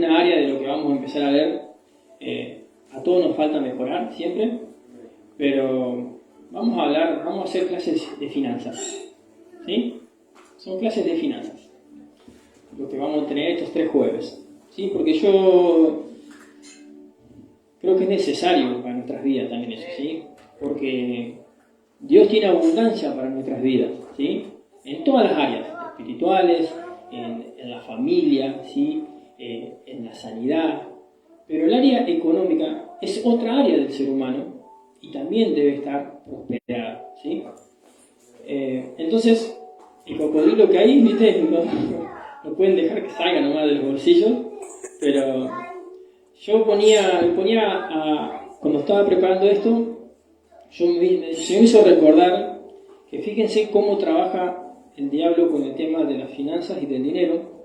una área de lo que vamos a empezar a ver. A todos nos falta mejorar siempre, pero vamos a hacer clases de finanzas. ¿Sí? Son clases de finanzas, lo que vamos a tener estos 3 jueves. ¿Sí? Porque yo creo que es necesario para nuestras vidas también eso, ¿sí? Porque Dios tiene abundancia para nuestras vidas, ¿sí? En todas las áreas, espirituales, en la familia, ¿sí? En la sanidad. Pero el área económica es otra área del ser humano y también debe estar prosperada, ¿sí? Entonces, el cocodrilo que hay, ¿viste? No pueden dejar que salga nomás de los bolsillos, pero yo cuando estaba preparando esto, se me hizo recordar que fíjense cómo trabaja el diablo con el tema de las finanzas y del dinero.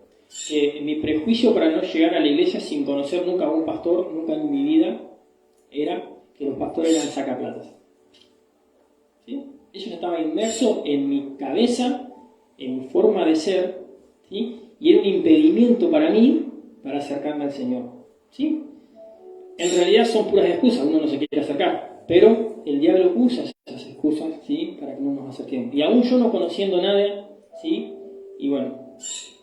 Mi prejuicio para no llegar a la iglesia sin conocer nunca a un pastor, nunca en mi vida, era que los pastores eran sacaplatas. ¿Sí? Eso estaba inmerso en mi cabeza, en mi forma de ser, ¿sí? Y era un impedimento para mí para acercarme al Señor. ¿Sí? En realidad son puras excusas, uno no se quiere acercar, pero el diablo usa esas excusas, ¿sí? Para que no nos acerquemos. Y aún yo no conociendo nada, ¿sí? Y bueno,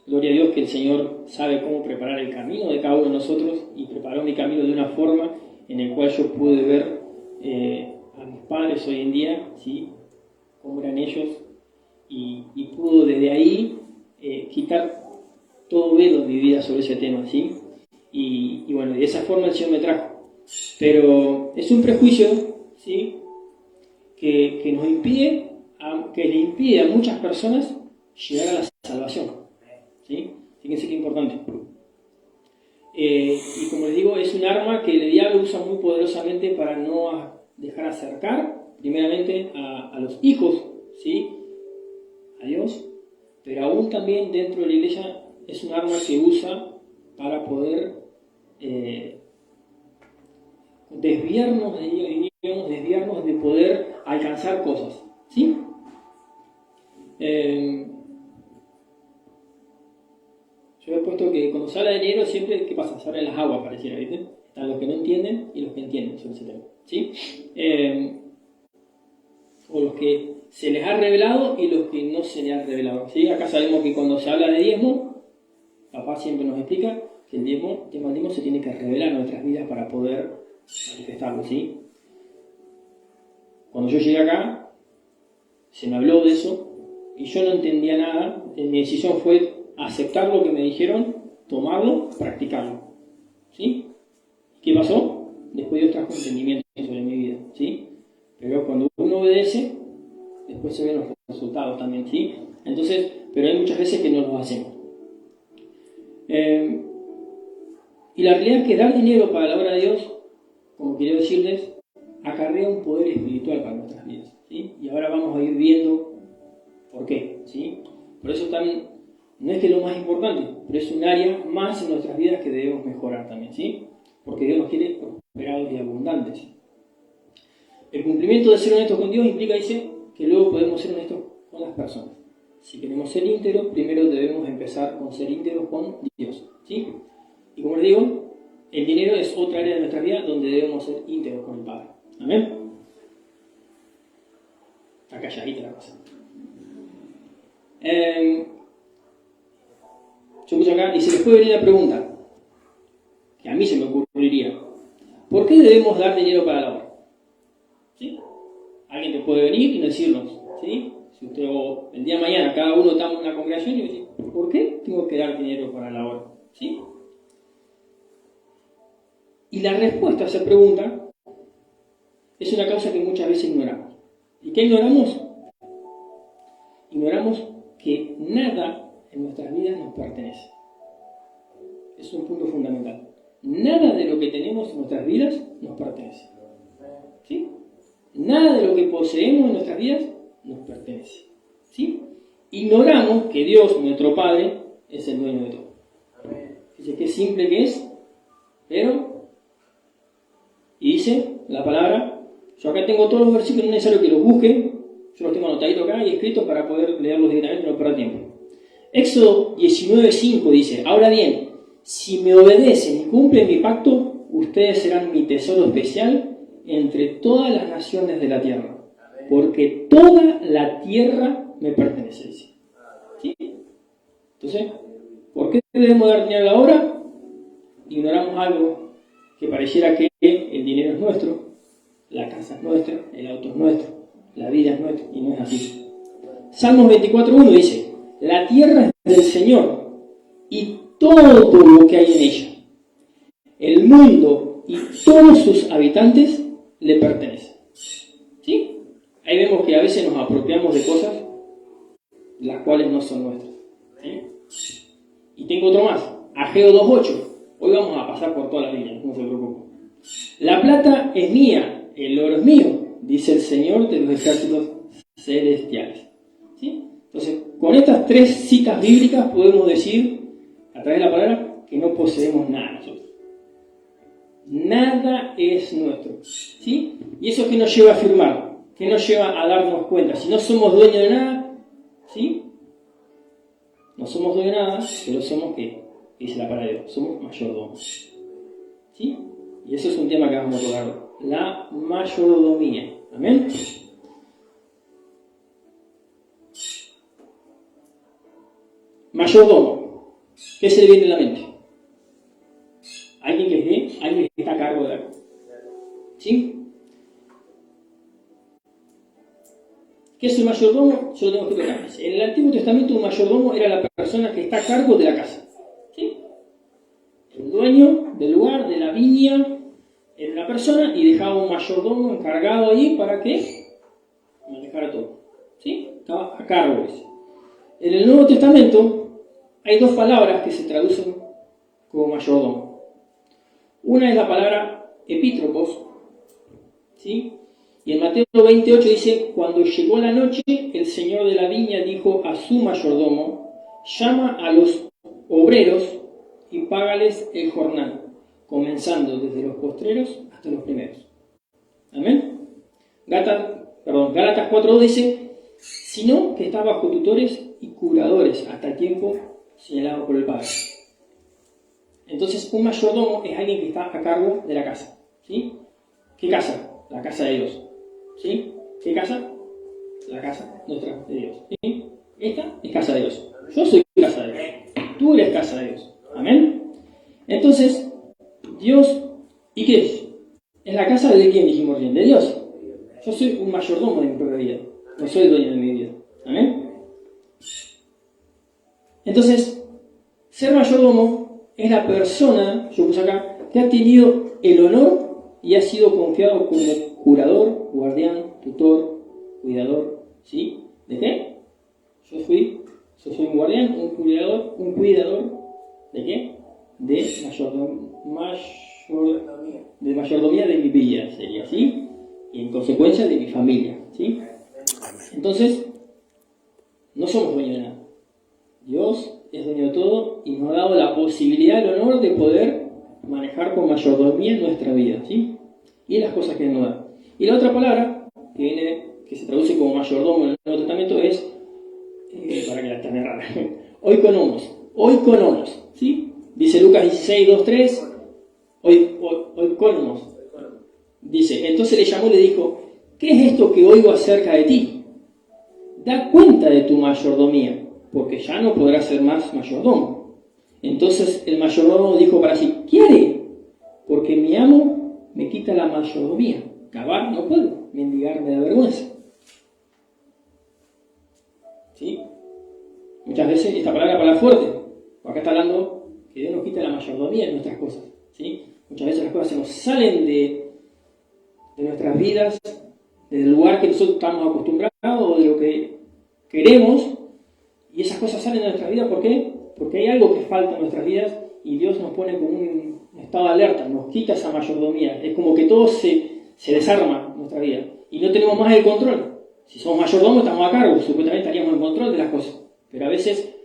gloria a Dios que el Señor sabe cómo preparar el camino de cada uno de nosotros y preparó mi camino de una forma en la cual yo pude ver a mis padres hoy en día, ¿sí? Cómo eran ellos y pudo desde ahí quitar todo velo en mi vida sobre ese tema, ¿sí? Y bueno, de esa forma el Señor me trajo. Pero es un prejuicio, ¿sí? que nos impide, que le impide a muchas personas llegar a la salvación, ¿sí? Fíjense qué importante. Y como les digo, es un arma que el diablo usa muy poderosamente para no dejar acercar, primeramente, a los hijos, ¿sí? A Dios, pero aún también dentro de la iglesia es un arma que usa para poder desviarnos de poder alcanzar cosas, ¿sí? Yo he puesto que cuando se habla de dinero siempre, ¿qué pasa? Se habla de las aguas, pareciera, ¿viste? Están los que no entienden y los que entienden sobre ese tema, ¿sí? O los que se les ha revelado y los que no se les ha revelado, ¿sí? Acá sabemos que cuando se habla de diezmo, papá siempre nos explica que el diezmo se tiene que revelar en nuestras vidas para poder manifestarlo, ¿sí? Cuando yo llegué acá, se me habló de eso y yo no entendía nada. Mi decisión fue aceptar lo que me dijeron, tomarlo, practicarlo, ¿sí? ¿Qué pasó? Después Dios trajo entendimiento sobre mi vida, ¿sí? Pero cuando uno obedece, después se ven los resultados también, ¿sí? Entonces, pero hay muchas veces que no los hacemos. Y la realidad es que dar dinero para la obra de Dios, como quiero decirles, acarrea un poder espiritual para nuestras vidas, ¿sí? Y ahora vamos a ir viendo por qué, ¿sí? Por eso no es que es lo más importante, pero es un área más en nuestras vidas que debemos mejorar también, ¿sí? Porque Dios nos quiere prosperados y abundantes. El cumplimiento de ser honestos con Dios implica, dice, que luego podemos ser honestos con las personas. Si queremos ser íntegros, primero debemos empezar con ser íntegros con Dios, ¿sí? Y como les digo, el dinero es otra área de nuestra vida donde debemos ser íntegros con el Padre. ¿Amén? Está calladita la cosa. Yo puse acá y se les puede venir la pregunta, que a mí se me ocurriría. ¿Por qué debemos dar dinero para la obra? ¿Sí? Alguien te puede venir y decirnos, ¿sí? Si usted el día de mañana cada uno está en una congregación y dice, ¿por qué tengo que dar dinero para la obra? ¿Sí? Y la respuesta a esa pregunta es una causa que muchas veces ignoramos. ¿Y qué ignoramos? Ignoramos que nada en nuestras vidas nos pertenece. Es un punto fundamental. Nada de lo que tenemos en nuestras vidas nos pertenece. ¿Sí? Nada de lo que poseemos en nuestras vidas nos pertenece. ¿Sí? Ignoramos que Dios, nuestro Padre, es el dueño de todo. Dice qué simple que es, pero... Y dice la palabra, yo acá tengo todos los versículos, no es necesario que los busquen, yo los tengo anotaditos acá y escritos para poder leerlos directamente, no perder tiempo. Éxodo 19:5 dice, ahora bien, si me obedecen y cumplen mi pacto, ustedes serán mi tesoro especial entre todas las naciones de la tierra, porque toda la tierra me pertenece. ¿Sí? Entonces, ¿por qué debemos dar dinero a la obra? Ignoramos algo que pareciera que el dinero es nuestro, la casa es nuestra, el auto es nuestro, la vida es nuestra, y no es así. Salmos 24:1 dice, la tierra es del Señor y todo lo que hay en ella. El mundo y todos sus habitantes le pertenecen. ¿Sí? Ahí vemos que a veces nos apropiamos de cosas las cuales no son nuestras. ¿Sí? Y tengo otro más, Ageo 2:8. Hoy vamos a pasar por todas las líneas, no se preocupen. La plata es mía, el oro es mío, dice el Señor de los ejércitos celestiales. ¿Sí? Entonces, con estas tres citas bíblicas podemos decir, a través de la palabra, que no poseemos nada nosotros. Nada es nuestro. ¿Sí? Y eso que nos lleva a afirmar, que nos lleva a darnos cuenta. Si no somos dueños de nada, ¿sí? No somos dueños de nada, pero somos, ¿qué? Dice la palabra de Dios, somos mayordomos. ¿Sí? Y eso es un tema que vamos a tocar. La mayordomía. ¿Amén? Mayordomo. ¿Qué se le viene a la mente? Alguien que está a cargo de algo. ¿Sí? ¿Qué es el mayordomo? Yo lo tengo que explicar. En el Antiguo Testamento un mayordomo era la persona que está a cargo de la casa. ¿Sí? El dueño del lugar, de la viña, era una persona y dejaba un mayordomo encargado allí para que manejara todo. ¿Sí? Estaba a cargo de eso. En el Nuevo Testamento hay dos palabras que se traducen como mayordomo. Una es la palabra epítropos, ¿sí? Y en Mateo 28 dice, cuando llegó la noche, el señor de la viña dijo a su mayordomo, llama a los obreros y págales el jornal, comenzando desde los postreros hasta los primeros. ¿Amén? Gálatas 4:2 dice, sino que está bajo tutores y curadores hasta el tiempo señalado por el Padre. Entonces, un mayordomo es alguien que está a cargo de la casa. ¿Sí? ¿Qué casa? La casa de Dios. ¿Sí? ¿Qué casa? La casa nuestra de Dios. ¿Sí? Esta es casa de Dios. Yo soy casa de Dios. Tú eres casa de Dios. ¿Amén? Entonces, Dios, ¿y qué es? ¿Es la casa de quién dijimos bien? De Dios. Yo soy un mayordomo de mi propia vida. No soy el dueño de mi vida. ¿Amén? Entonces, ser mayordomo es la persona, yo puse acá, que ha tenido el honor y ha sido confiado como curador, guardián, tutor, cuidador. ¿Sí? ¿De qué? Yo soy un guardián, un cuidador. ¿De qué? De mayordomía de mi vida, sería así, y en consecuencia de mi familia. ¿Sí? Entonces, no somos dueños de nada. Dios es dueño de todo y nos ha dado la posibilidad, el honor de poder manejar con mayordomía nuestra vida, ¿sí? Y las cosas que Él nos da. Y la otra palabra que se traduce como mayordomo en el Nuevo Testamento es, para que la estén rara, oikonomos, ¿sí? Dice Lucas 16:2-3, oikonomos. Dice, entonces le llamó y le dijo, ¿qué es esto que oigo acerca de ti? Da cuenta de tu mayordomía, porque ya no podrás ser más mayordomo. Entonces el mayordomo dijo para sí, ¿qué haré? Porque mi amo me quita la mayordomía. Cavar no puedo, mendigar me da vergüenza. ¿Sí? Muchas veces esta palabra fuerte. Acá está hablando que Dios nos quita la mayordomía en nuestras cosas. ¿Sí? Muchas veces las cosas se nos salen de nuestras vidas, del lugar que nosotros estamos acostumbrados o de lo que queremos, y esas cosas salen de nuestra vida. ¿Por qué? Porque hay algo que falta en nuestras vidas y Dios nos pone como un estado de alerta, nos quita esa mayordomía. Es como que todo se desarma en nuestra vida y no tenemos más el control. Si somos mayordomos estamos a cargo, supuestamente estaríamos en control de las cosas, pero a veces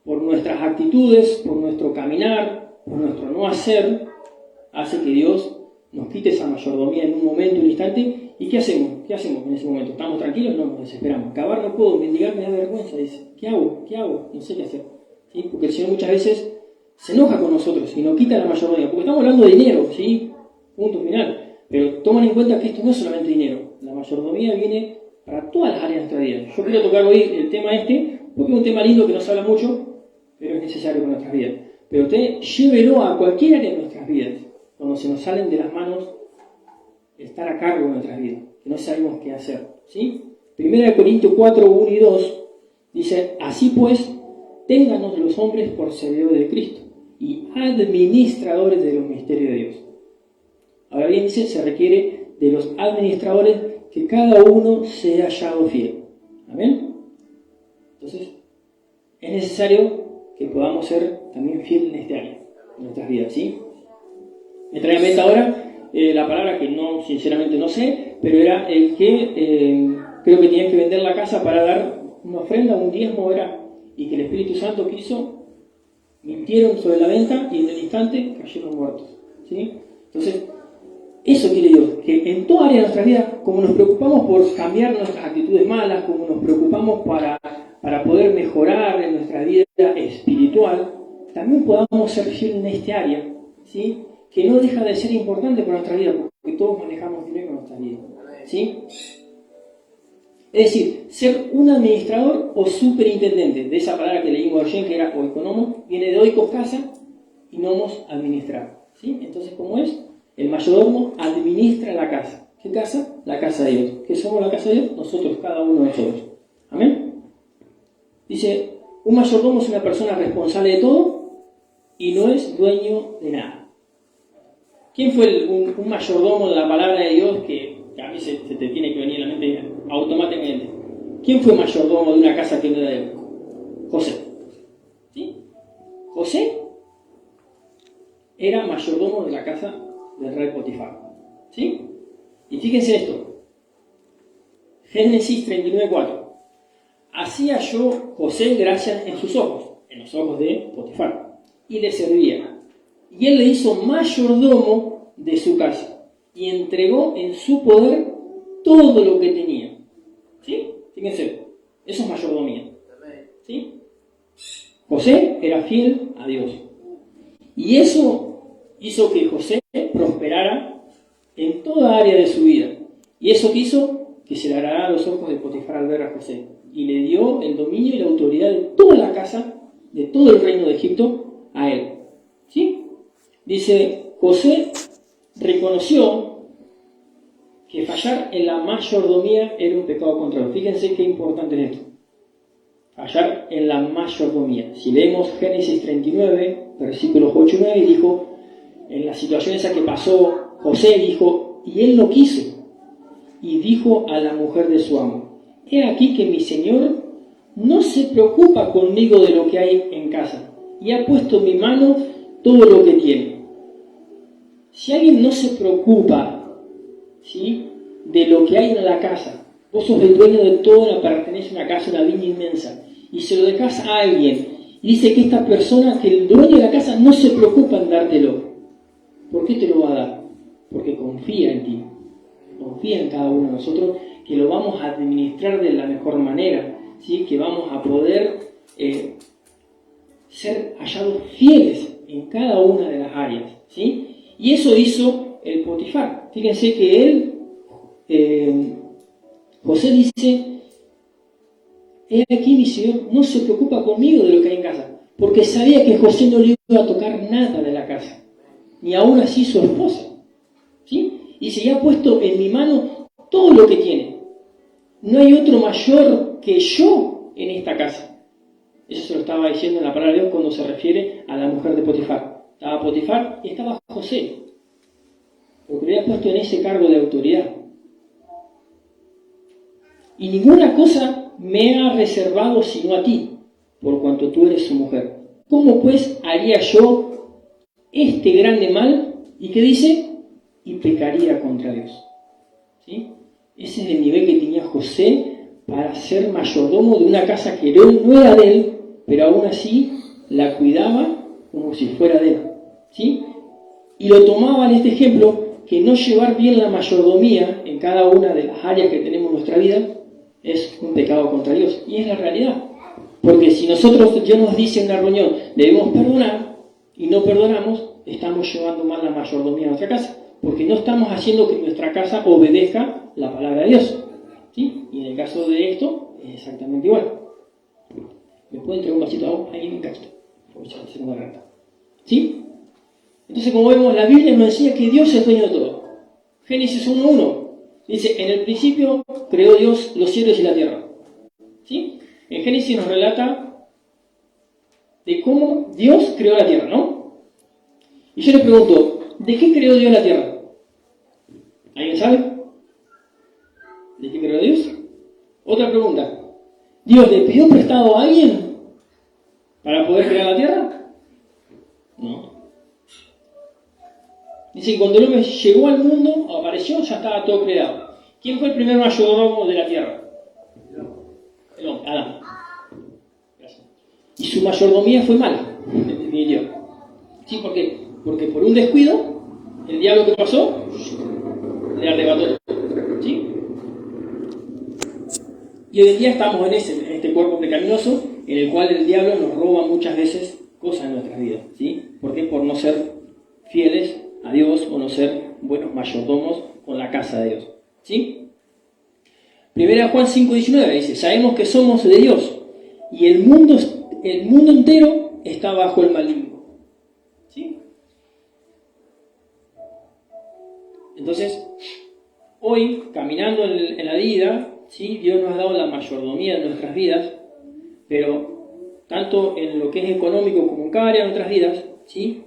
por nuestras actitudes, por nuestro caminar, por nuestro no hacer, hace que Dios nos quite esa mayordomía en un momento, un instante. ¿Y qué hacemos? ¿Qué hacemos en ese momento? ¿Estamos tranquilos? No, nos desesperamos. Cavar no puedo, mendigar me da vergüenza. Dice, ¿qué hago? No sé qué hacer. ¿Sí? Porque el Señor muchas veces se enoja con nosotros y nos quita la mayordomía, porque estamos hablando de dinero, ¿sí? Punto final. Pero tomen en cuenta que esto no es solamente dinero, la mayordomía viene para todas las áreas de nuestra vida. Yo quiero tocar hoy el tema porque es un tema lindo que no se habla mucho, pero es necesario para nuestras vidas. Pero usted llévelo a cualquier área de nuestras vidas, cuando se nos salen de las manos estar a cargo de nuestras vidas, que no sabemos qué hacer, ¿sí? 1 Corintios 4, 1 y 2 dice: así pues, ténganos los hombres por servidores de Cristo y administradores de los misterios de Dios. Ahora bien, dice, se requiere de los administradores que cada uno sea hallado fiel. ¿Amén? Entonces, es necesario que podamos ser también fieles en este área, en nuestras vidas, ¿sí? Me trae a mente ahora la palabra que no, sinceramente no sé, pero era el que creo que tenían que vender la casa para dar una ofrenda, un diezmo era, y que el Espíritu Santo quiso, mintieron sobre la venta y en el instante cayeron muertos, ¿sí? Entonces, eso quiere Dios, que en toda área de nuestra vida, como nos preocupamos por cambiar nuestras actitudes malas, como nos preocupamos para poder mejorar en nuestra vida espiritual, también podamos ser fieles en este área, ¿sí? Que no deja de ser importante para nuestra vida, porque todos manejamos dinero en nuestra vida, ¿sí? Es decir, ser un administrador o superintendente, de esa palabra que leímos ayer, que era oikonomo, viene de oikos casa y nomos administrar, ¿sí? Entonces, ¿cómo es? El mayordomo administra la casa. ¿Qué casa? La casa de Dios. ¿Qué somos la casa de Dios? Nosotros, cada uno de nosotros. ¿Amén? Dice, un mayordomo es una persona responsable de todo y no es dueño de nada. ¿Quién fue un mayordomo de la palabra de Dios que a mí se te tiene que venir a la mente automáticamente? ¿Quién fue mayordomo de una casa que no era de él? José. ¿Sí? José era mayordomo de la casa del rey Potifar. ¿Sí? Y fíjense esto. Génesis 39:4. Así halló José gracia en sus ojos, en los ojos de Potifar, y le servía. Y él le hizo mayordomo de su casa, y entregó en su poder todo lo que tenía. ¿Sí? Fíjense, eso es mayordomía. ¿Sí? José era fiel a Dios. Y eso hizo que José prosperara en toda área de su vida. Y eso que hizo que se le agradaran los ojos de Potifar al ver a José. Y le dio el dominio y la autoridad de toda la casa, de todo el reino de Egipto, a él. ¿Sí? Dice, José reconoció que fallar en la mayordomía era un pecado contra Dios. Fíjense qué importante es esto. Fallar en la mayordomía. Si leemos Génesis 39, versículos 8 y 9, dijo, en la situación esa que pasó, José dijo, y él lo quiso, y dijo a la mujer de su amo, he aquí que mi señor no se preocupa conmigo de lo que hay en casa, y ha puesto en mi mano todo lo que tiene. Si alguien no se preocupa, ¿sí?, de lo que hay en la casa, vos sos el dueño de todo, la pertenece a una casa, una viña inmensa, y se lo dejás a alguien, y dice que esta persona, que el dueño de la casa no se preocupa en dártelo. ¿Por qué te lo va a dar? Porque confía en ti, confía en cada uno de nosotros, que lo vamos a administrar de la mejor manera, ¿sí?, que vamos a poder ser hallados fieles en cada una de las áreas, ¿sí? Y eso hizo el Potifar. Fíjense que él, José dice, he aquí mi señor no se preocupa conmigo de lo que hay en casa, porque sabía que José no le iba a tocar nada de la casa, ni aún así su esposa, ¿sí? Y se ha puesto en mi mano todo lo que tiene. No hay otro mayor que yo en esta casa. Eso se lo estaba diciendo en la palabra de Dios cuando se refiere a la mujer de Potifar. Estaba Potifar y estaba José, porque le había puesto en ese cargo de autoridad. Y ninguna cosa me ha reservado sino a ti, por cuanto tú eres su mujer. ¿Cómo pues haría yo este grande mal? ¿Y qué dice? Y pecaría contra Dios. ¿Sí? Ese es el nivel que tenía José para ser mayordomo de una casa que no era de él, pero aún así la cuidaba como si fuera de él. ¿Sí? Y lo tomaba en este ejemplo, que no llevar bien la mayordomía en cada una de las áreas que tenemos en nuestra vida es un pecado contra Dios. Y es la realidad. Porque si nosotros, Dios nos dice en una reunión, debemos perdonar, y no perdonamos, estamos llevando mal la mayordomía a nuestra casa, porque no estamos haciendo que nuestra casa obedezca la palabra de Dios. ¿Sí? Y en el caso de esto, es exactamente igual. ¿Me pueden traer un vasito de agua? Ahí un cachito. Por favor, segunda rata. ¿Sí? Entonces, como vemos, la Biblia nos enseña que Dios es dueño de todo. Génesis 1:1 dice, en el principio creó Dios los cielos y la tierra. ¿Sí? En Génesis nos relata de cómo Dios creó la tierra, ¿no? Y yo les pregunto, ¿de qué creó Dios la tierra? ¿Alguien sabe? ¿De qué creó Dios? Otra pregunta. ¿Dios le pidió prestado a alguien para poder crear la tierra? No. Dice que cuando el hombre llegó al mundo, apareció, ya estaba todo creado. ¿Quién fue el primer mayordomo de la tierra? El hombre, Adán. Gracias. Y su mayordomía fue mala, en definitiva. ¿Sí? ¿Por qué? Porque por un descuido, el diablo que pasó, le arrebató. ¿Sí? Y hoy en día estamos en este cuerpo pecaminoso, en el cual el diablo nos roba muchas veces cosas en nuestras vidas. ¿Sí? ¿Por qué? Por no ser fieles a Dios o no ser buenos mayordomos con la casa de Dios. ¿Sí? Primera Juan 5:19 dice, sabemos que somos de Dios y el mundo entero está bajo el maligno. ¿Sí? Entonces, hoy, caminando en la vida, ¿sí? Dios nos ha dado la mayordomía de nuestras vidas, pero tanto en lo que es económico como en cada área de nuestras vidas, ¿sí?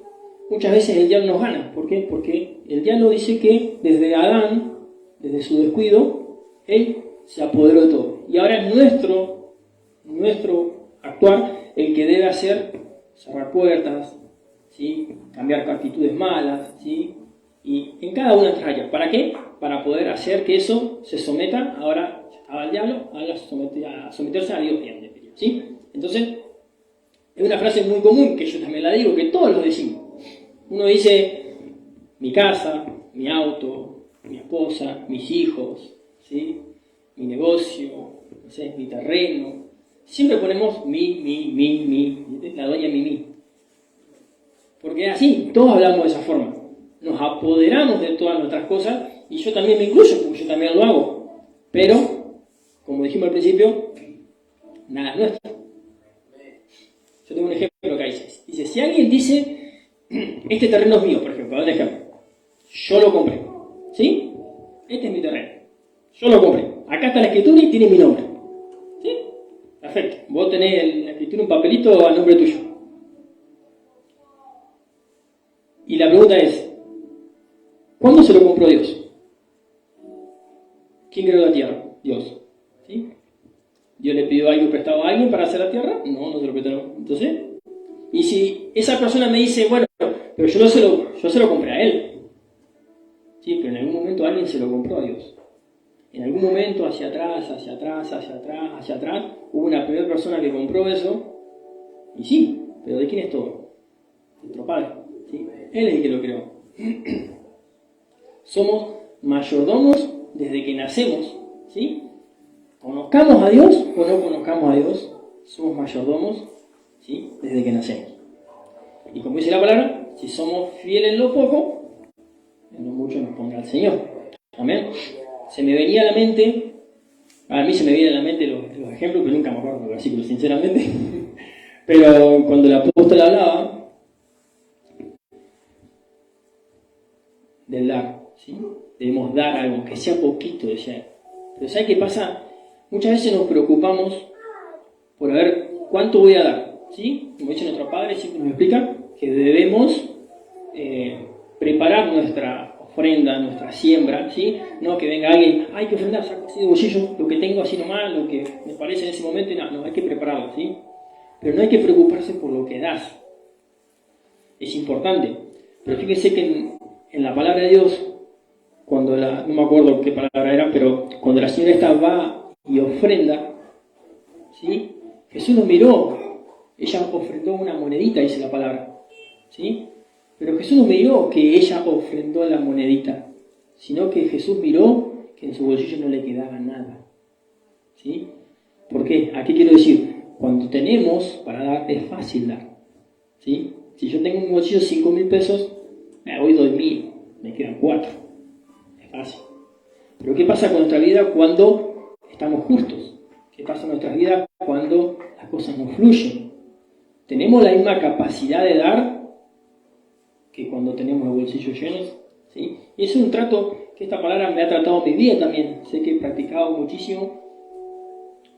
Muchas veces el diablo nos gana. ¿Por qué? Porque el diablo dice que desde Adán, desde su descuido, él se apoderó de todo. Y ahora es nuestro actuar el que debe hacer cerrar puertas, ¿sí? Cambiar actitudes malas, ¿sí? Y en cada una de nuestras áreas. ¿Para qué? Para poder hacer que eso se someta ahora al diablo, ahora a someterse a Dios, ¿sí? Entonces, es una frase muy común que yo también la digo, que todos lo decimos. Uno dice, mi casa, mi auto, mi esposa, mis hijos, ¿sí? Mi negocio, no sé, mi terreno. Siempre ponemos mi, la doña mi. Porque es así, todos hablamos de esa forma. Nos apoderamos de todas nuestras cosas, y yo también me incluyo, porque yo también lo hago. Pero, como dijimos al principio, nada es nuestro. Yo tengo un ejemplo que dice, si alguien dice, este terreno es mío, por ejemplo, un ejemplo. Yo lo compré. ¿Sí? Este es mi terreno. Yo lo compré. Acá está la escritura y tiene mi nombre. ¿Sí? Perfecto. Vos tenés la escritura, un papelito a nombre tuyo. Y la pregunta es, ¿cuándo se lo compró Dios? ¿Quién creó la tierra? Dios. ¿Sí? ¿Dios le pidió algo prestado a alguien para hacer la tierra? No, no se lo prestaron. Entonces, y si esa persona me dice, bueno, pero yo se lo compré a él. Sí, pero en algún momento alguien se lo compró a Dios. En algún momento, hacia atrás, hubo una primera persona que compró eso. Y sí, pero ¿de quién es todo? De nuestro Padre. ¿Sí? Él es el que lo creó. Somos mayordomos desde que nacemos. ¿Sí? Conozcamos a Dios o no conozcamos a Dios, somos mayordomos, ¿sí? Desde que nacemos. Y como dice la palabra, si somos fieles en lo poco, en lo mucho nos pondrá el Señor. Amén. A mí se me vienen a la mente los ejemplos, pero nunca me acuerdo los versículos, sinceramente. Pero cuando el apóstol hablaba del dar, ¿sí? Debemos dar algo, aunque sea poquito, decía él. Pero ¿sabes qué pasa? Muchas veces nos preocupamos por ver cuánto voy a dar, ¿sí? Como dice nuestro padre, siempre nos explica que debemos preparar nuestra ofrenda, nuestra siembra, ¿sí? No que venga alguien, hay que ofrendar, saco así de bolsillo, lo que tengo así nomás, lo que me parece en ese momento, no, hay que prepararlo, ¿sí? Pero no hay que preocuparse por lo que das. Es importante. Pero fíjense que en la palabra de Dios, cuando no me acuerdo qué palabra era, pero cuando la señora esta va y ofrenda, ¿sí? Jesús lo miró, ella ofrendó una monedita, dice la palabra, ¿sí? Pero Jesús no miró que ella ofrendó la monedita, sino que Jesús miró que en su bolsillo no le quedaba nada, ¿sí? ¿Por qué? ¿A qué quiero decir? Cuando tenemos para dar, es fácil dar, ¿sí? Si yo tengo en mi bolsillo 5.000 pesos, hoy doy 1.000, me quedan 4. Es fácil. Pero ¿qué pasa con nuestra vida cuando estamos justos? ¿Qué pasa en nuestras vidas cuando las cosas no fluyen? ¿Tenemos la misma capacidad de dar que cuando tenemos los bolsillos llenos? ¿Sí? Y ese es un trato que esta palabra me ha tratado en mi vida también. Sé que he practicado muchísimo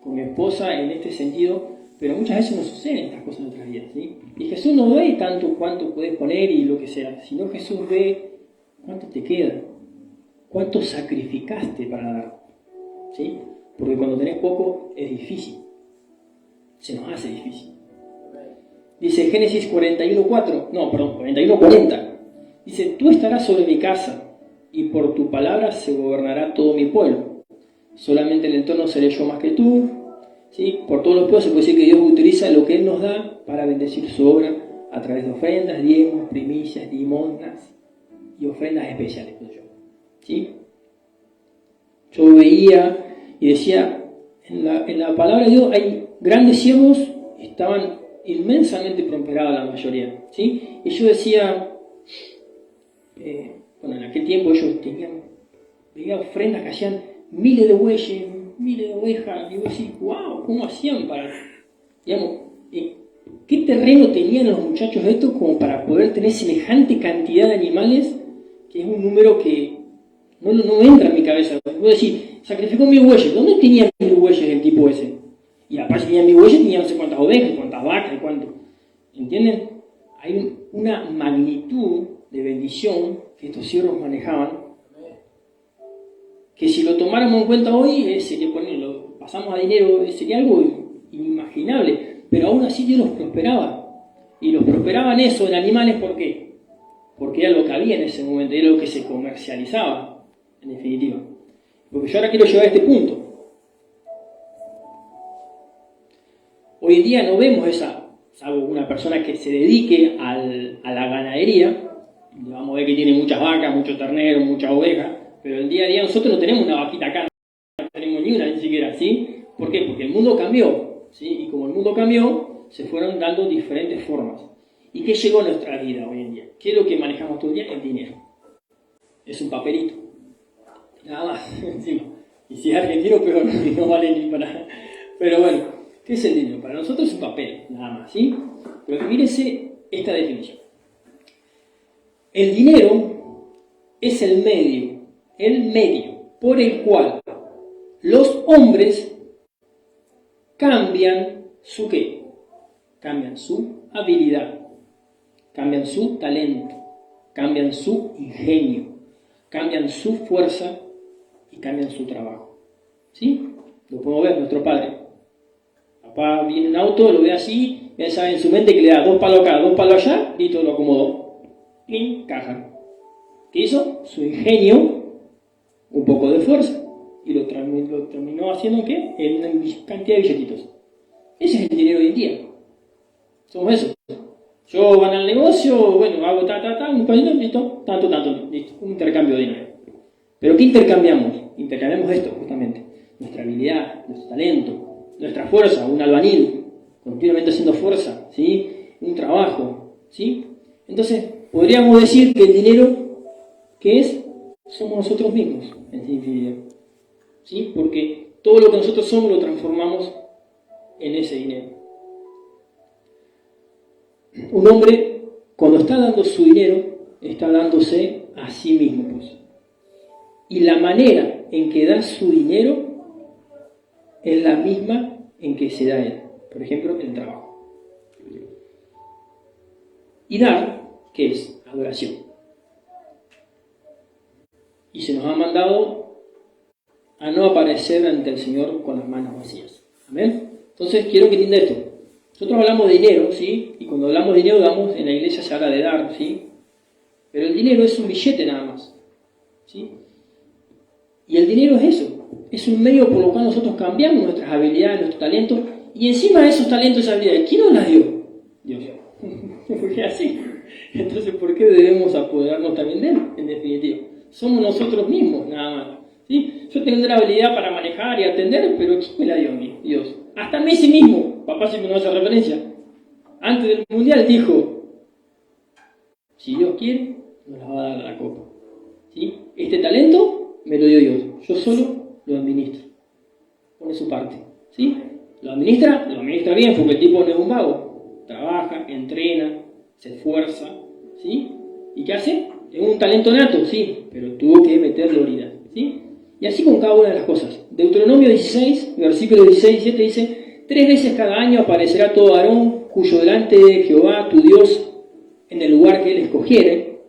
con mi esposa en este sentido, pero muchas veces no suceden estas cosas en nuestras vidas, ¿sí? Y Jesús no ve tanto cuánto puedes poner y lo que sea, sino Jesús ve cuánto te queda, cuánto sacrificaste para dar, ¿sí? Porque cuando tenés poco es difícil, se nos hace difícil. Dice Génesis 41:40, dice, tú estarás sobre mi casa y por tu palabra se gobernará todo mi pueblo. Solamente en el entorno seré yo más que tú. ¿Sí? Por todos los pueblos se puede decir que Dios utiliza lo que Él nos da para bendecir su obra a través de ofrendas, diezmos, primicias, limosnas y ofrendas especiales. ¿Sí? Yo veía y decía, en la palabra de Dios hay grandes siervos, estaban inmensamente prosperados la mayoría. ¿Sí? Y yo decía, en aquel tiempo ellos veía ofrendas que hacían miles de bueyes, miles de ovejas, y vos decís, wow, ¿cómo hacían para, digamos, qué terreno tenían los muchachos de estos como para poder tener semejante cantidad de animales, que es un número que no entra en mi cabeza? Vos decís, sacrificó 1.000 bueyes, ¿dónde tenían 1.000 bueyes el tipo ese? Y aparte tenían 1.000 bueyes, tenían no sé cuántas ovejas, cuántas vacas, cuánto, ¿entienden? Hay una magnitud de bendición que estos siervos manejaban, que si lo tomáramos en cuenta hoy, lo pasamos a dinero, sería algo inimaginable, pero aún así Dios los prosperaba, y los prosperaba en eso, en animales. ¿Por qué? Porque era lo que había en ese momento, era lo que se comercializaba, en definitiva. Porque yo ahora quiero llegar a este punto. Hoy en día no vemos salvo una persona que se dedique a la ganadería, vamos a ver que tiene muchas vacas, muchos terneros, muchas ovejas, pero el día a día nosotros no tenemos una vaquita acá, no tenemos ni una ni siquiera, ¿sí? ¿Por qué? Porque el mundo cambió, ¿sí? Y como el mundo cambió, se fueron dando diferentes formas. ¿Y qué llegó a nuestra vida hoy en día? ¿Qué es lo que manejamos todo el día? El dinero. Es un papelito. Nada más, encima. Y si es argentino, pero no vale ni para... Pero bueno, ¿qué es el dinero? Para nosotros es un papel, nada más, ¿sí? Pero mírense esta definición. El dinero es el medio por el cual los hombres cambian su ¿qué? Cambian su habilidad, cambian su talento, cambian su ingenio, cambian su fuerza y cambian su trabajo. ¿Sí? Lo podemos ver, nuestro padre. Papá viene en auto, lo ve así, él sabe en su mente que le da 2 palos acá, 2 palos allá, y todo lo acomodó. Plin, caja. ¿Qué hizo? Su ingenio, un poco de fuerza, y lo terminó haciendo ¿qué? En una cantidad de billetitos. Ese es el dinero hoy en día. Somos eso. Yo van al negocio, bueno, hago un pedito, listo, tanto, listo, un intercambio de dinero. ¿Pero qué intercambiamos? Intercambiamos esto, justamente. Nuestra habilidad, nuestro talento, nuestra fuerza, un albañil, continuamente haciendo fuerza, ¿sí? Un trabajo, ¿sí? Entonces, podríamos decir que el dinero, ¿qué es? Somos nosotros mismos, en definitiva. ¿Sí? Porque todo lo que nosotros somos lo transformamos en ese dinero. Un hombre, cuando está dando su dinero, está dándose a sí mismo, pues. Y la manera en que da su dinero es la misma en que se da él. Por ejemplo, el trabajo. Y dar, ¿qué es? Adoración. Y se nos ha mandado a no aparecer ante el Señor con las manos vacías. ¿Amén? Entonces, quiero que entienda esto. Nosotros hablamos de dinero, ¿sí? Y cuando hablamos de dinero, en la iglesia se habla de dar, ¿sí? Pero el dinero es un billete nada más, ¿sí? Y el dinero es eso. Es un medio por lo cual nosotros cambiamos nuestras habilidades, nuestros talentos. Y encima de esos talentos y habilidades, ¿quién nos las dio? Dios. Porque así. Entonces, ¿por qué debemos apoderarnos también de él? En definitiva. Somos nosotros mismos, nada más. ¿Sí? Yo tengo una habilidad para manejar y atender, pero ¿quién me la dio a mí? Dios. Hasta Messi mismo, papá siempre nos hace referencia, antes del Mundial dijo, Si Dios quiere, nos la va a dar la copa. ¿Sí? Este talento me lo dio Dios. Yo solo lo administro. Pone su parte. ¿Sí? Lo administra bien, porque el tipo no es un vago. Trabaja, entrena, se esfuerza. ¿Sí? ¿Y qué hace? Es un talento nato, sí, pero tuvo que meterle unidad. ¿Sí? Y así con cada una de las cosas. Deuteronomio 16, versículo 16 y 17 dice: 3 veces cada año aparecerá todo varón cuyo delante de Jehová tu Dios en el lugar que él escogiere.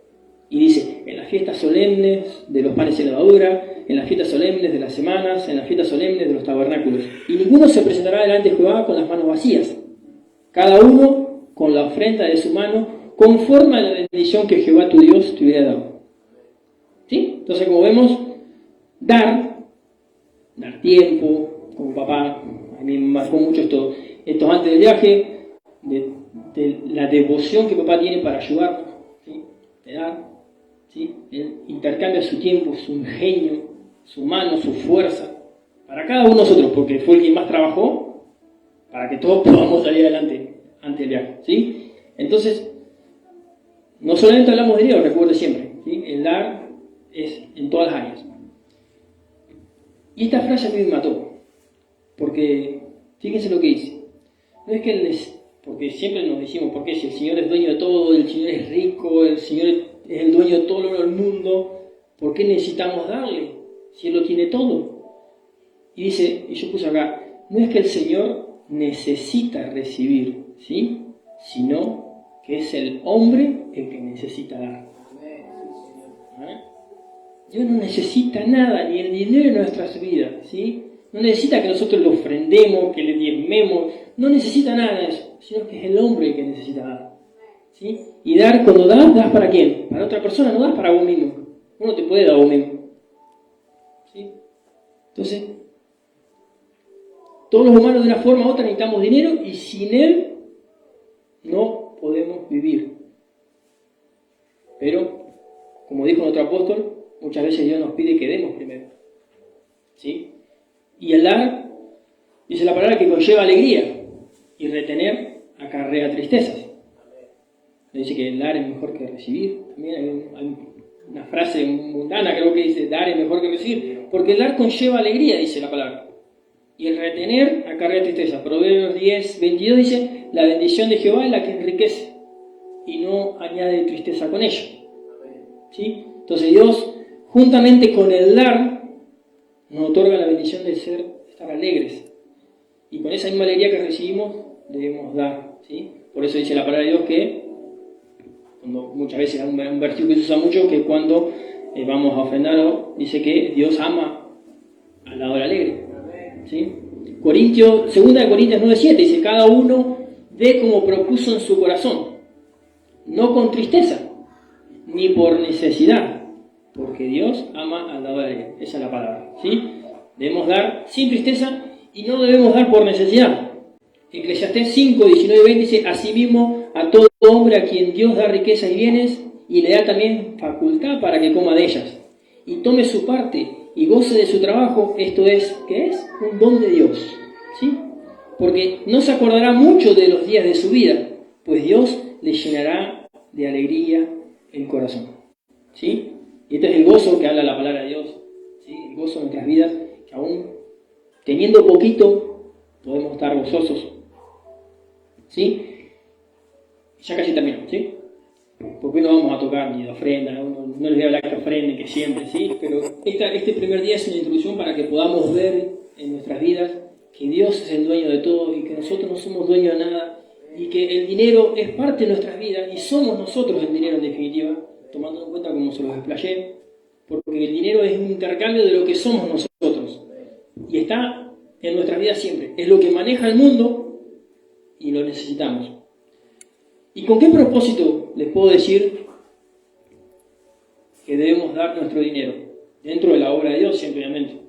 Y dice: en las fiestas solemnes de los panes y levadura, en las fiestas solemnes de las semanas, en las fiestas solemnes de los tabernáculos. Y ninguno se presentará delante de Jehová con las manos vacías, cada uno con la ofrenda de su mano, conforme a la bendición que Jehová tu Dios te hubiera dado. ¿Sí? Entonces, como vemos, dar tiempo, como papá, a mí me marcó mucho esto antes del viaje, de la devoción que papá tiene para ayudarnos, ¿sí? De dar, ¿sí? Él intercambia su tiempo, su ingenio, su mano, su fuerza, para cada uno de nosotros, porque fue el que más trabajó, para que todos podamos salir adelante antes del viaje, ¿sí? Entonces, no solamente hablamos de dinero, recuerde siempre, ¿sí? El dar es en todas las áreas. Y esta frase a mí me mató, porque fíjense lo que dice. No es que Él porque siempre nos decimos, ¿por qué? Si el Señor es dueño de todo, el Señor es rico, el Señor es el dueño de todo el oro del mundo, ¿por qué necesitamos darle si Él lo tiene todo? Y dice, y yo puse acá, no es que el Señor necesita recibir, ¿sí? Sino que es el hombre el que necesita dar. ¿Eh? Dios no necesita nada, ni el dinero en nuestras vidas, ¿sí? No necesita que nosotros lo ofrendemos, que le diezmemos, no necesita nada de eso, sino que es el hombre el que necesita dar, ¿sí? Y dar, cuando das para quién, para otra persona, no das para vos mismo, uno te puede dar a vos mismo, ¿sí? Entonces, todos los humanos de una forma u otra necesitamos dinero y sin él no podemos vivir. Pero, como dijo nuestro apóstol, muchas veces Dios nos pide que demos primero, ¿sí? Y el dar, dice la palabra, que conlleva alegría, y retener acarrea tristezas. Dice que el dar es mejor que recibir. También hay una frase mundana, creo que dice, dar es mejor que recibir, porque el dar conlleva alegría, dice la palabra. Y el retener acarrea tristeza. Proverbios 10, 22 dice, la bendición de Jehová es la que enriquece, y no añade tristeza con ella. ¿Sí? Entonces Dios, juntamente con el dar, nos otorga la bendición de estar alegres. Y con esa misma alegría que recibimos, debemos dar, ¿sí? Por eso dice la palabra de Dios que, muchas veces es un versículo que se usa mucho, que cuando vamos a ofrendar, dice que Dios ama al dador alegre, ¿sí? 2 Corintios 9:7 dice, cada uno dé como propuso en su corazón, no con tristeza, ni por necesidad, porque Dios ama al dador alegre. Esa es la palabra, ¿sí? Debemos dar sin tristeza y no debemos dar por necesidad. Eclesiastés 5, 19 y 20 dice, asimismo a todo hombre a quien Dios da riquezas y bienes, y le da también facultad para que coma de ellas, y tome su parte y goce de su trabajo, esto es, ¿qué es? Un don de Dios, ¿sí? Porque no se acordará mucho de los días de su vida, pues Dios le llenará de alegría el corazón, ¿sí? Y este es el gozo que habla la palabra de Dios, ¿sí? El gozo de nuestras vidas, que aún teniendo poquito podemos estar gozosos, ¿sí? Ya casi termino, ¿sí? Porque no vamos a tocar ni de ofrenda, no les voy a hablar que ofrenden, que siempre, ¿sí? Pero este primer día es una introducción para que podamos ver en nuestras vidas que Dios es el dueño de todo y que nosotros no somos dueños de nada y que el dinero es parte de nuestras vidas y somos nosotros el dinero en definitiva, tomando en cuenta como se los explayé, porque el dinero es un intercambio de lo que somos nosotros y está en nuestras vidas siempre, es lo que maneja el mundo y lo necesitamos. ¿Y con qué propósito les puedo decir que debemos dar nuestro dinero? Dentro de la obra de Dios, siempre, obviamente.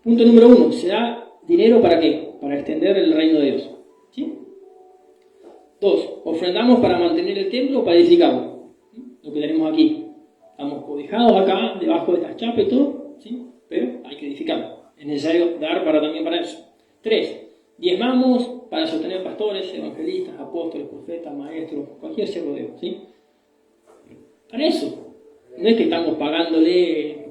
Punto número 1. ¿Se da dinero para qué? Para extender el reino de Dios, ¿sí? 2. ¿Ofrendamos para mantener el templo o para edificarlo? ¿Sí? Lo que tenemos aquí. Estamos cobijados acá, debajo de estas chapas y todo, ¿sí? Pero hay que edificarlo. Es necesario dar también para eso. 3. Diezmamos para sostener pastores, evangelistas, apóstoles, profetas, maestros, cualquier siervo de Dios, ¿sí? para eso. No es que estamos pagándole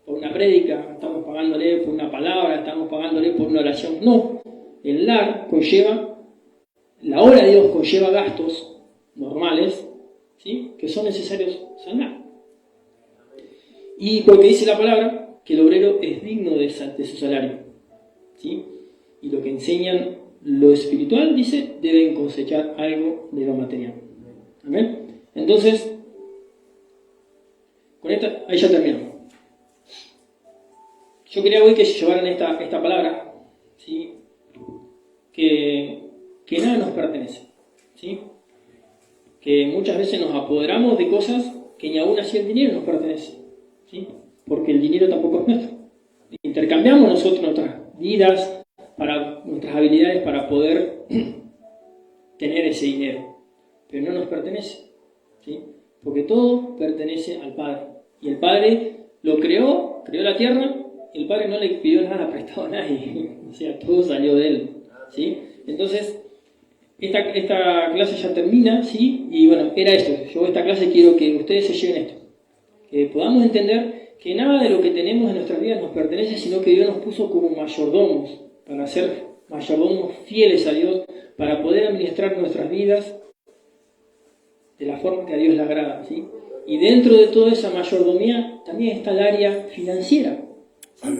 por una prédica, estamos pagándole por una palabra, estamos pagándole por una oración. No, el dar conlleva, la obra de Dios conlleva gastos normales, ¿sí?, que son necesarios sanar. Y porque dice la palabra que el obrero es digno de su salario, ¿sí? Y lo que enseñan lo espiritual, dice, deben cosechar algo de lo material. ¿Amén? Entonces, con esta, ahí ya terminamos. Yo quería hoy que llevaran esta palabra, ¿sí?, que nada nos pertenece, ¿sí?, que muchas veces nos apoderamos de cosas que ni aún así el dinero nos pertenece, ¿sí?, porque el dinero tampoco es nuestro. Intercambiamos nosotros nuestras vidas, nuestras habilidades para poder tener ese dinero, pero no nos pertenece, ¿sí?, porque todo pertenece al Padre. Y el Padre lo creó la tierra, y el Padre no le pidió nada prestado a nadie, o sea, todo salió de Él, ¿sí? Entonces, esta clase ya termina, ¿sí? Y bueno, era esto. Yo esta clase quiero que ustedes se lleven esto, que podamos entender que nada de lo que tenemos en nuestras vidas nos pertenece, sino que Dios nos puso como mayordomos, para ser mayordomos fieles a Dios, para poder administrar nuestras vidas de la forma que a Dios le agrada, ¿sí? Y dentro de toda esa mayordomía también está el área financiera, ¿sí?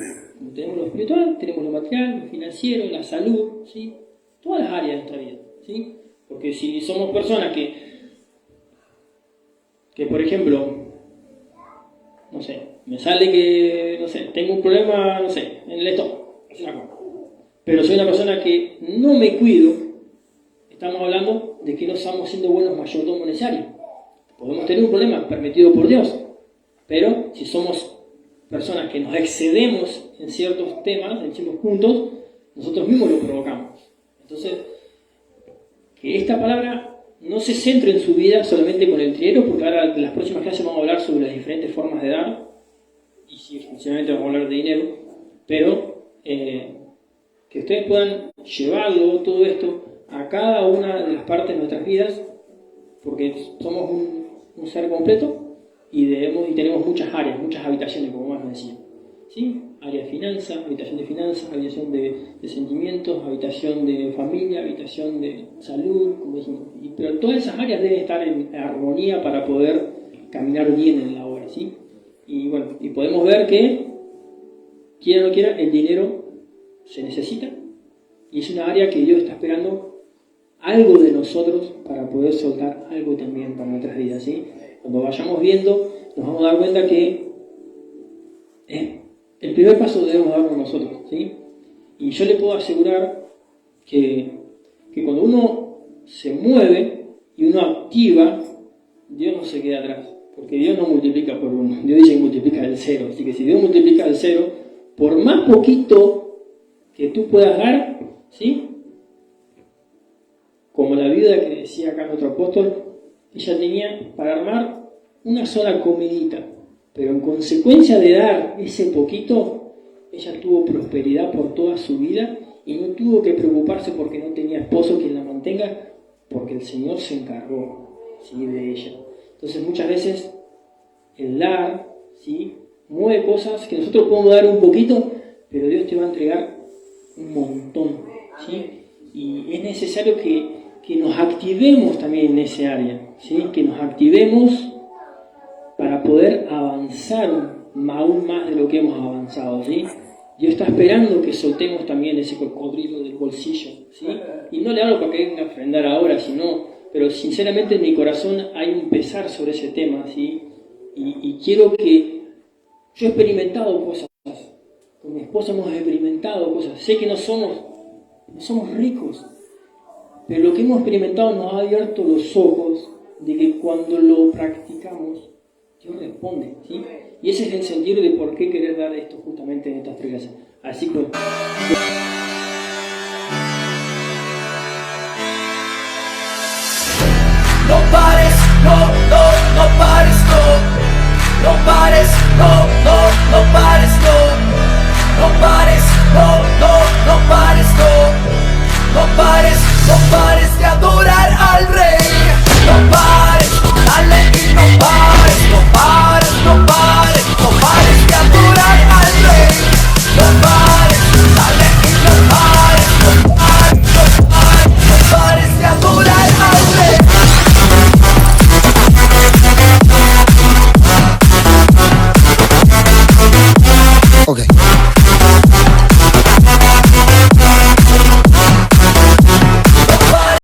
Tenemos lo espiritual, tenemos lo material, lo financiero, la salud, ¿sí?, todas las áreas de nuestra vida, ¿sí? Porque si somos personas que por ejemplo, no sé, me sale que, no sé, tengo un problema, no sé, en el estómago, pero soy una persona que no me cuido, estamos hablando de que no estamos siendo buenos mayordomos necesarios. Podemos tener un problema permitido por Dios, pero si somos personas que nos excedemos en ciertos temas, en ciertos puntos, nosotros mismos lo provocamos. Entonces, que esta palabra no se centre en su vida solamente con el dinero, porque ahora en las próximas clases vamos a hablar sobre las diferentes formas de dar, y sí, exclusivamente vamos a hablar de dinero, pero que ustedes puedan llevarlo, todo esto, a cada una de las partes de nuestras vidas, porque somos un ser completo y tenemos muchas áreas, muchas habitaciones, como más me decía, ¿sí? Área de finanzas, habitación de finanzas, habitación de sentimientos, habitación de familia, habitación de salud, como dijimos. Pero todas esas áreas deben estar en armonía para poder caminar bien en la obra, ¿sí? Y bueno, y podemos ver que, quiera o no quiera, el dinero se necesita y es una área que Dios está esperando algo de nosotros para poder soltar algo también para nuestras vidas, ¿sí? Cuando vayamos viendo, nos vamos a dar cuenta que el primer paso debemos darlo nosotros, ¿sí? Y yo le puedo asegurar que cuando uno se mueve y uno activa, Dios no se queda atrás, porque Dios no multiplica por uno, Dios dice que multiplica del cero, así que si Dios multiplica del cero, por más poquito que tú puedas dar, ¿sí?, como la viuda que decía acá nuestro apóstol, ella tenía para armar una sola comidita, pero en consecuencia de dar ese poquito, ella tuvo prosperidad por toda su vida y no tuvo que preocuparse porque no tenía esposo quien la mantenga, porque el Señor se encargó, ¿sí?, de ella. Entonces muchas veces el dar, ¿sí?, mueve cosas que nosotros podemos dar un poquito, pero Dios te va a entregar un montón, ¿sí? Y es necesario que nos activemos también en ese área, ¿sí?, que nos activemos para poder avanzar aún más de lo que hemos avanzado, ¿sí? Dios está esperando que soltemos también ese cocodrilo del bolsillo, ¿sí? Y no le hablo para que venga a ofrendar ahora, pero sinceramente en mi corazón hay un pesar sobre ese tema, ¿sí? Y quiero que... Yo he experimentado cosas, con mi esposa hemos experimentado cosas, sé que no somos ricos, pero lo que hemos experimentado nos ha abierto los ojos de que cuando lo practicamos, Dios responde, ¿sí? Y ese es el sentido de por qué querer dar esto justamente en estas tres clases. Así que... No pares, no